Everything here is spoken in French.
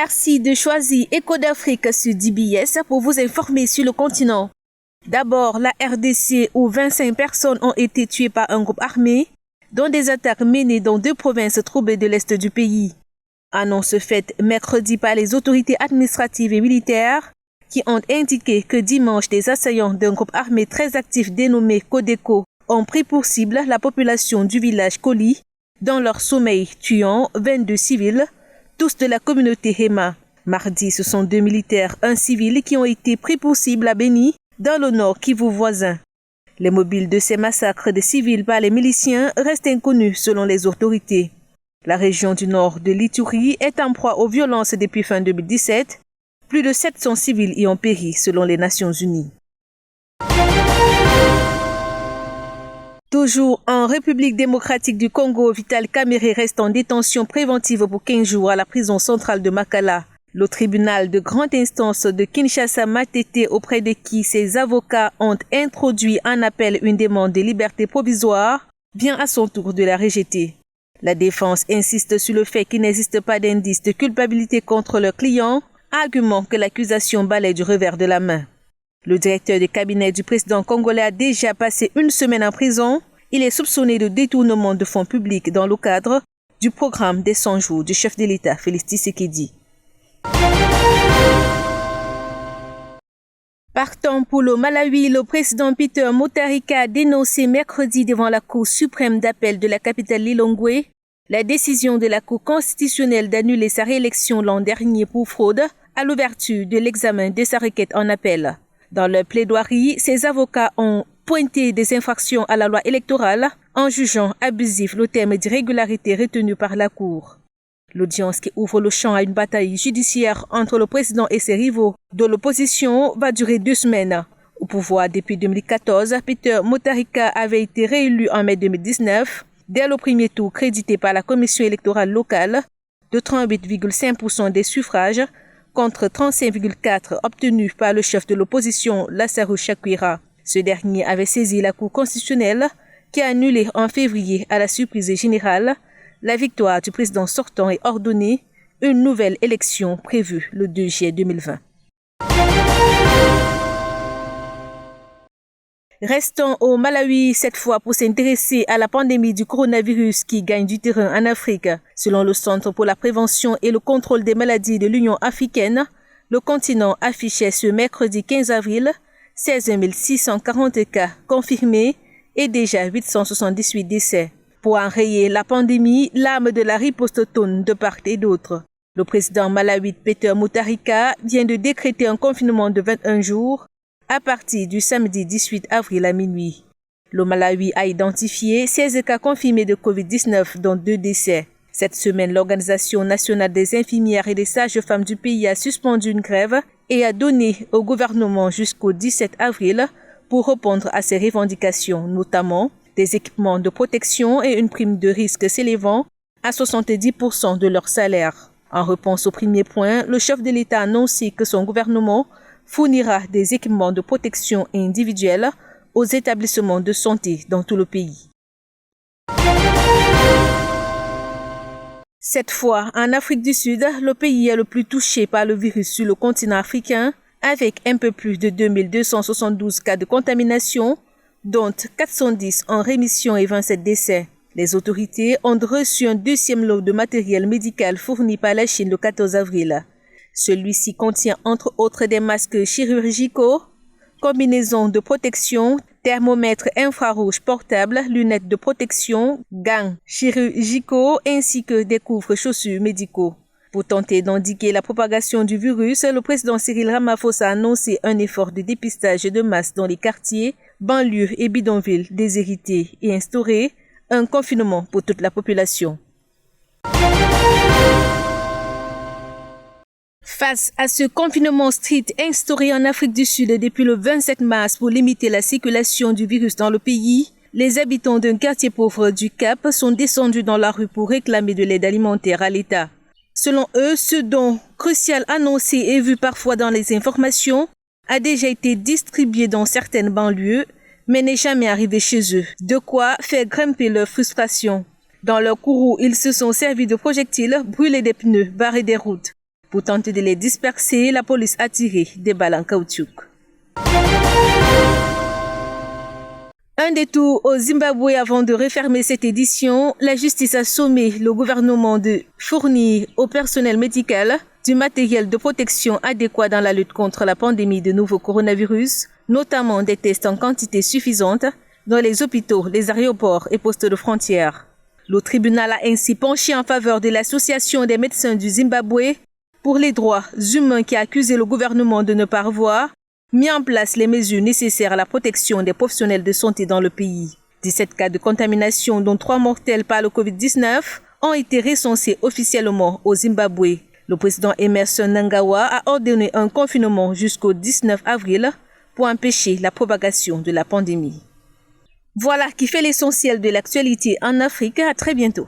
Merci de choisir Écho d'Afrique sur DBS pour vous informer sur le continent. D'abord, la RDC où 25 personnes ont été tuées par un groupe armé, dont des attaques menées dans 2 provinces troublées de l'est du pays. Annonce faite mercredi par les autorités administratives et militaires qui ont indiqué que dimanche, des assaillants d'un groupe armé très actif dénommé Codeco ont pris pour cible la population du village Koli dans leur sommeil, tuant 22 civils, tous de la communauté Hema. Mardi, ce sont 2 militaires, un civil qui ont été pris pour cible à Beni, dans le nord Kivu voisin. Les mobiles de ces massacres de civils par les miliciens restent inconnus selon les autorités. La région du nord de l'Ituri est en proie aux violences depuis fin 2017. Plus de 700 civils y ont péri selon les Nations Unies. Toujours en République démocratique du Congo, Vital Kamerhe reste en détention préventive pour 15 jours à la prison centrale de Makala. Le tribunal de grande instance de Kinshasa-Matete, auprès de qui ses avocats ont introduit en appel une demande de liberté provisoire, vient à son tour de la rejeter. La défense insiste sur le fait qu'il n'existe pas d'indice de culpabilité contre leur client, argument que l'accusation balaie du revers de la main. Le directeur de cabinet du président congolais a déjà passé 1 semaine en prison. Il est soupçonné de détournement de fonds publics dans le cadre du programme des 100 jours du chef de l'État, Félix Tshisekedi. Partant pour le Malawi, le président Peter Mutharika a dénoncé mercredi devant la Cour suprême d'appel de la capitale Lilongwe la décision de la Cour constitutionnelle d'annuler sa réélection l'an dernier pour fraude à l'ouverture de l'examen de sa requête en appel. Dans leur plaidoirie, ses avocats ont pointé des infractions à la loi électorale en jugeant abusif le terme d'irrégularité retenu par la Cour. L'audience qui ouvre le champ à une bataille judiciaire entre le président et ses rivaux de l'opposition va durer 2 semaines. Au pouvoir depuis 2014, Peter Mutharika avait été réélu en mai 2019, dès le premier tour crédité par la commission électorale locale de 38,5% des suffrages contre 35,4% obtenus par le chef de l'opposition, Lassarou Chakwera. Ce dernier avait saisi la Cour constitutionnelle qui a annulé en février à la surprise générale la victoire du président sortant et ordonné une nouvelle élection prévue le 2 juillet 2020. Restons au Malawi cette fois pour s'intéresser à la pandémie du coronavirus qui gagne du terrain en Afrique. Selon le Centre pour la prévention et le contrôle des maladies de l'Union africaine, le continent affichait ce mercredi 15 avril 16 640 cas confirmés et déjà 878 décès. Pour enrayer la pandémie, l'arme de la riposte tourne de part et d'autre. Le président malawite Peter Mutharika vient de décréter un confinement de 21 jours à partir du samedi 18 avril à minuit. Le Malawi a identifié 16 cas confirmés de Covid-19, dont 2 décès. Cette semaine, l'Organisation nationale des infirmières et des sages-femmes du pays a suspendu une grève et a donné au gouvernement jusqu'au 17 avril pour répondre à ses revendications, notamment des équipements de protection et une prime de risque s'élevant à 70% de leur salaire. En réponse au premier point, le chef de l'État a annoncé que son gouvernement fournira des équipements de protection individuelle aux établissements de santé dans tout le pays. Cette fois, en Afrique du Sud, le pays est le plus touché par le virus sur le continent africain, avec un peu plus de 2272 cas de contamination, dont 410 en rémission et 27 décès. Les autorités ont reçu un 2e lot de matériel médical fourni par la Chine le 14 avril. Celui-ci contient entre autres des masques chirurgicaux, combinaisons de protection, thermomètres infrarouges portables, lunettes de protection, gants chirurgicaux ainsi que des couvre-chaussures médicaux. Pour tenter d'endiguer la propagation du virus, le président Cyril Ramaphosa a annoncé un effort de dépistage de masse dans les quartiers, banlieues et bidonvilles déshérités et instauré un confinement pour toute la population. Face à ce confinement strict instauré en Afrique du Sud depuis le 27 mars pour limiter la circulation du virus dans le pays, les habitants d'un quartier pauvre du Cap sont descendus dans la rue pour réclamer de l'aide alimentaire à l'État. Selon eux, ce don crucial annoncé et vu parfois dans les informations a déjà été distribué dans certaines banlieues, mais n'est jamais arrivé chez eux. De quoi faire grimper leur frustration. Dans leur courroux, ils se sont servis de projectiles, brûlé des pneus, barré des routes. Pour tenter de les disperser, la police a tiré des balles en caoutchouc. Un détour au Zimbabwe avant de refermer cette édition. La justice a sommé le gouvernement de fournir au personnel médical du matériel de protection adéquat dans la lutte contre la pandémie de nouveau coronavirus, notamment des tests en quantité suffisante dans les hôpitaux, les aéroports et postes de frontières. Le tribunal a ainsi penché en faveur de l'Association des médecins du Zimbabwe pour les droits humains qui a accusé le gouvernement de ne pas avoir mis en place les mesures nécessaires à la protection des professionnels de santé dans le pays. 17 cas de contamination, dont 3 mortels par le Covid-19, ont été recensés officiellement au Zimbabwe. Le président Emmerson Mnangagwa a ordonné un confinement jusqu'au 19 avril pour empêcher la propagation de la pandémie. Voilà qui fait l'essentiel de l'actualité en Afrique. À très bientôt.